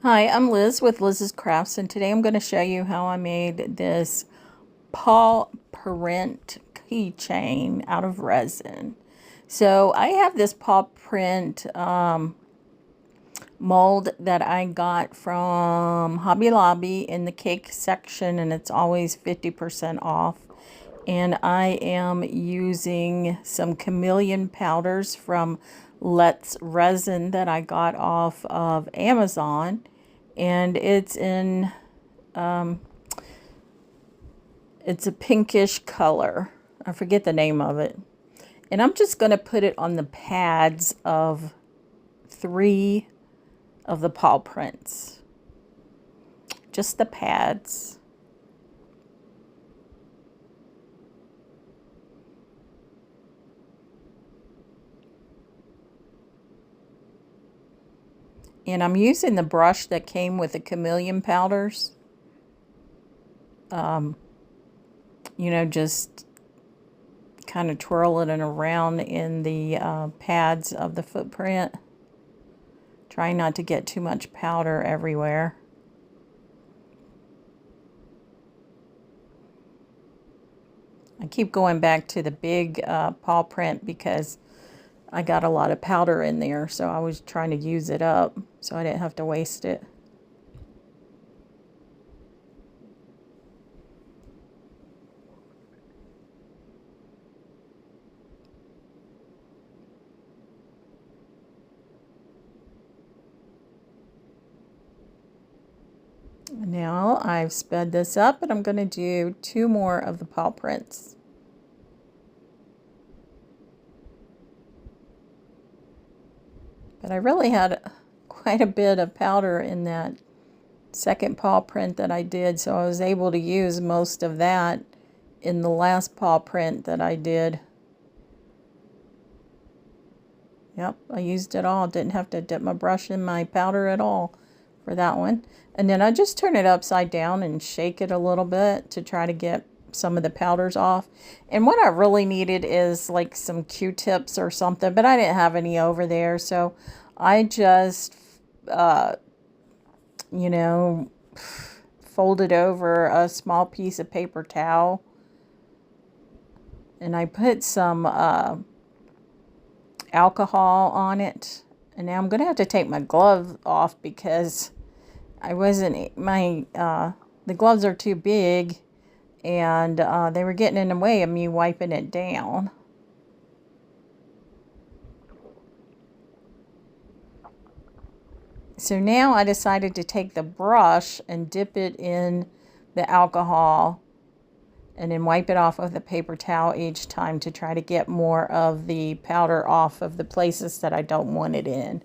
Hi, I'm Liz with Liz's Crafts, and today I'm going to show you how I made this paw print keychain out of resin. So I have this paw print mold that I got from Hobby Lobby in the cake section, and it's always 50% off. And I am using some chameleon powders from Let's Resin that I got off of Amazon, and it's in it's a pinkish color. I forget the name of it. And I'm just going to put it on the pads of 3 of the paw prints. Just the pads. And I'm using the brush that came with the chameleon powders. Just kind of twirling it around in the pads of the footprint. Trying not to get too much powder everywhere. I keep going back to the big paw print because I got a lot of powder in there, so I was trying to use it up so I didn't have to waste it. Now I've sped this up, and I'm going to do 2 more of the paw prints. But I really had quite a bit of powder in that second paw print that I did, so I was able to use most of that in the last paw print that I did. Yep, I used it all. Didn't have to dip my brush in my powder at all for that one. And then I just turn it upside down and shake it a little bit to try to get some of the powders off. And what I really needed is like some Q-tips or something, but I didn't have any over there, so I just folded over a small piece of paper towel, and I put some alcohol on it. And now I'm gonna have to take my glove off because the gloves are too big, and they were getting in the way of me wiping it down. So now I decided to take the brush and dip it in the alcohol and then wipe it off with a paper towel each time to try to get more of the powder off of the places that I don't want it in.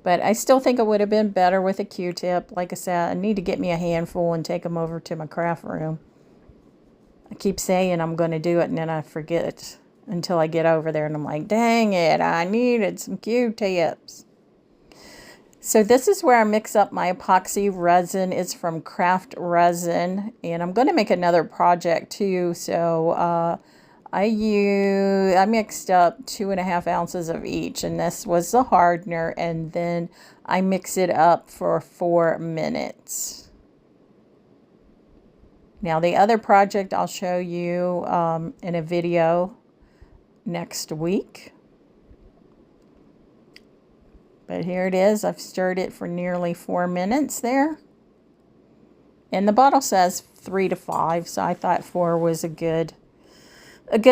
But I still think it would have been better with a Q-tip. Like I said, I need to get me a handful and take them over to my craft room. I keep saying I'm going to do it, and then I forget until I get over there, and I'm like, dang it, I needed some Q-tips. So this is where I mix up my epoxy resin. It's from Craft Resin, and I'm going to make another project too. So I mixed up 2.5 ounces of each, and this was the hardener, and then I mix it up for 4 minutes. Now the other project I'll show you in a video next week. But here it is. I've stirred it for nearly 4 minutes there. And the bottle says 3 to 5, so I thought 4 was a good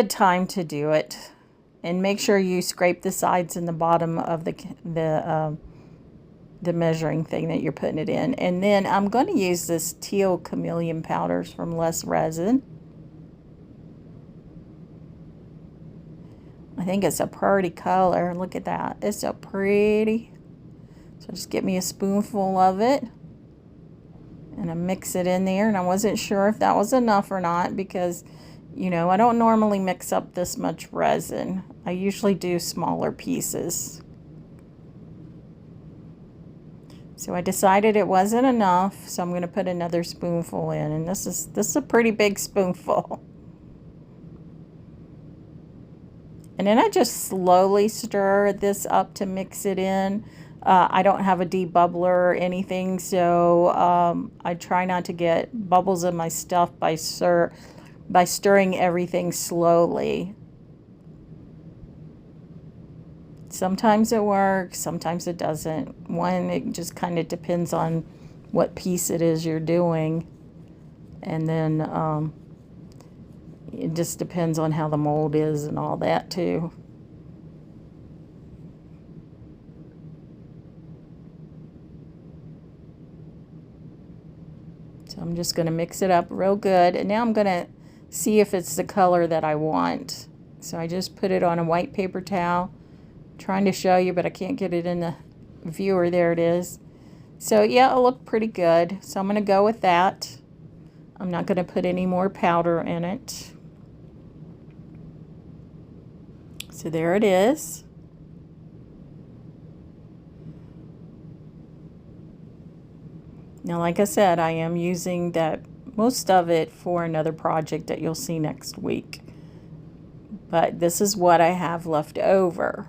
time to do it. And make sure you scrape the sides and the bottom of the measuring thing that you're putting it in. And then I'm going to use this teal chameleon powders from Let's Resin. I think it's a pretty color. Look at that. It's so pretty. So just get me a spoonful of it, and I mix it in there. And I wasn't sure if that was enough or not because, I don't normally mix up this much resin. I usually do smaller pieces. So I decided it wasn't enough, so I'm going to put another spoonful in. And this is a pretty big spoonful. And then I just slowly stir this up to mix it in. I don't have a debubbler or anything, so I try not to get bubbles in my stuff by stirring everything slowly. Sometimes it works, sometimes it doesn't. It just kind of depends on what piece it is you're doing. And then it just depends on how the mold is and all that too. So I'm just going to mix it up real good. And now I'm going to see if it's the color that I want. So I just put it on a white paper towel. Trying to show you, but I can't get it in the viewer. There it is. So yeah, it'll look pretty good. So I'm going to go with that. I'm not going to put any more powder in it. So there it is. Now, like I said, I am using most of it for another project that you'll see next week. But this is what I have left over.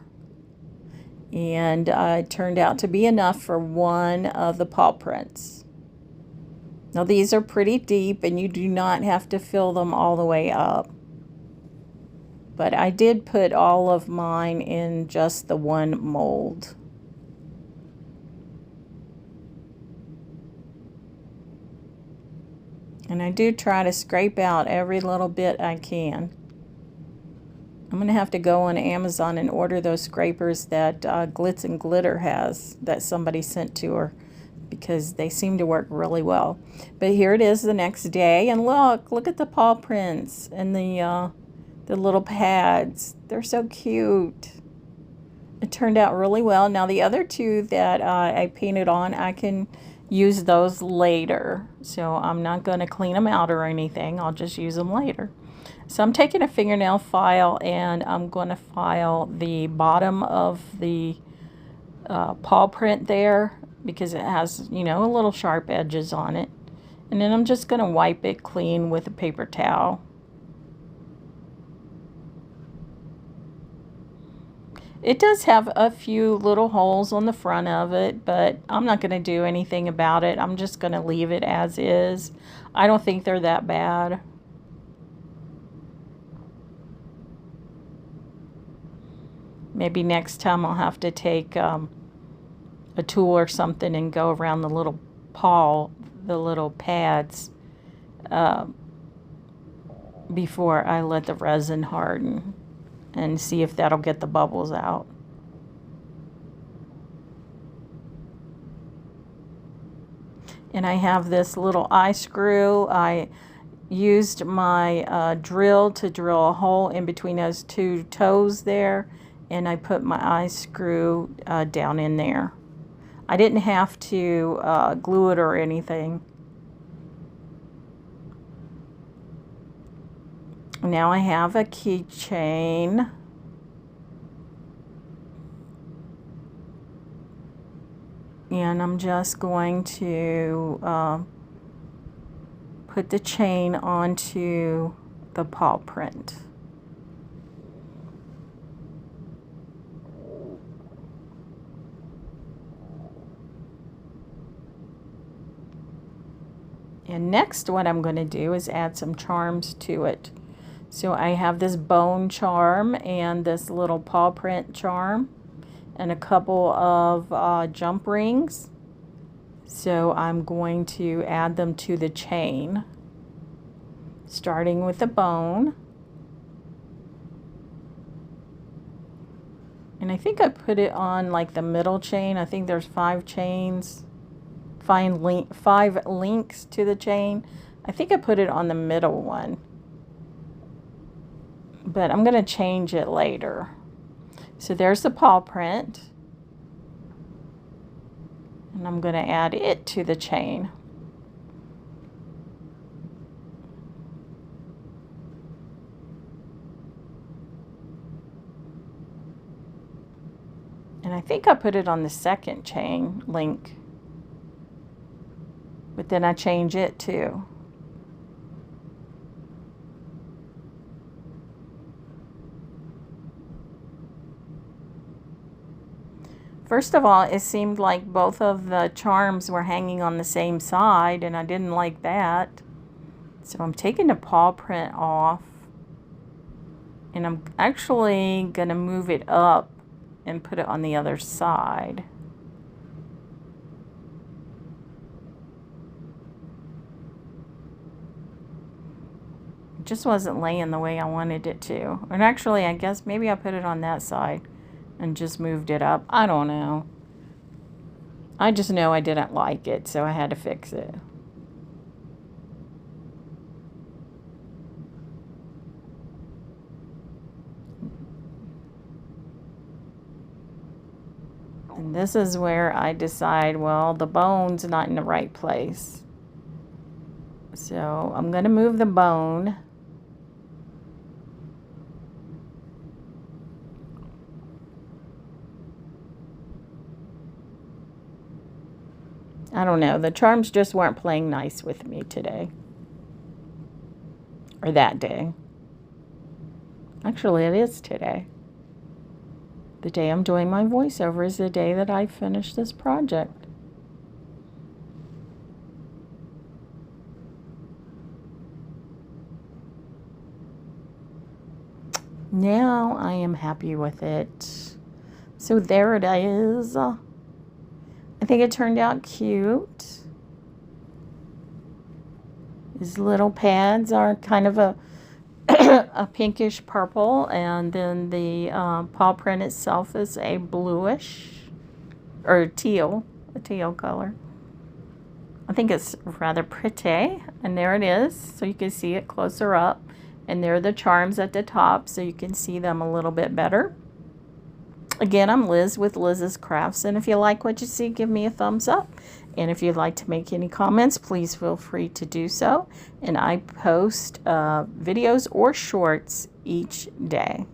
And it turned out to be enough for one of the paw prints. Now these are pretty deep and you do not have to fill them all the way up. But I did put all of mine in just the one mold. And I do try to scrape out every little bit I can. I'm going to have to go on Amazon and order those scrapers that Glitz and Glitter has that somebody sent to her, because they seem to work really well. But here it is the next day, and look at the paw prints and the little pads. They're so cute. It turned out really well. Now the other two that I painted on, I can use those later. So I'm not going to clean them out or anything. I'll just use them later. So I'm taking a fingernail file and I'm going to file the bottom of the paw print there, because it has, you know, a little sharp edges on it. And then I'm just going to wipe it clean with a paper towel. It does have a few little holes on the front of it, but I'm not going to do anything about it. I'm just going to leave it as is. I don't think they're that bad. Maybe next time I'll have to take a tool or something and go around the little the little pads before I let the resin harden, and see if that'll get the bubbles out. And I have this little eye screw. I used my drill to drill a hole in between those two toes there, and I put my eye screw down in there. I didn't have to glue it or anything. Now I have a keychain. And I'm just going to put the chain onto the paw print. And next, what I'm going to do is add some charms to it. So I have this bone charm and this little paw print charm and a couple of jump rings. So I'm going to add them to the chain, starting with the bone. And I think I put it on like the middle chain. I think there's 5 chains. 5 links to the chain. I think I put it on the middle one, but I'm going to change it later. So there's the paw print, and I'm going to add it to the chain. And I think I put it on the second chain link, but then I change it too. First of all, it seemed like both of the charms were hanging on the same side, and I didn't like that. So I'm taking the paw print off, and I'm actually going to move it up and put it on the other side. It just wasn't laying the way I wanted it to. And actually, I guess maybe I put it on that side and just moved it up. I don't know. I just know I didn't like it, so I had to fix it. And this is where I decide, well, the bone's not in the right place. So I'm going to move the bone. I don't know. The charms just weren't playing nice with me today. Or that day. Actually, it is today. The day I'm doing my voiceover is the day that I finish this project. Now I am happy with it. So there it is. I think it turned out cute. These little pads are kind of a a pinkish purple, and then the paw print itself is a bluish or teal, a teal color. I think it's rather pretty, and there it is, so you can see it closer up, and there are the charms at the top, so you can see them a little bit better. Again, I'm Liz with Liz's Crafts, and if you like what you see, give me a thumbs up. And if you'd like to make any comments, please feel free to do so. And I post videos or shorts each day.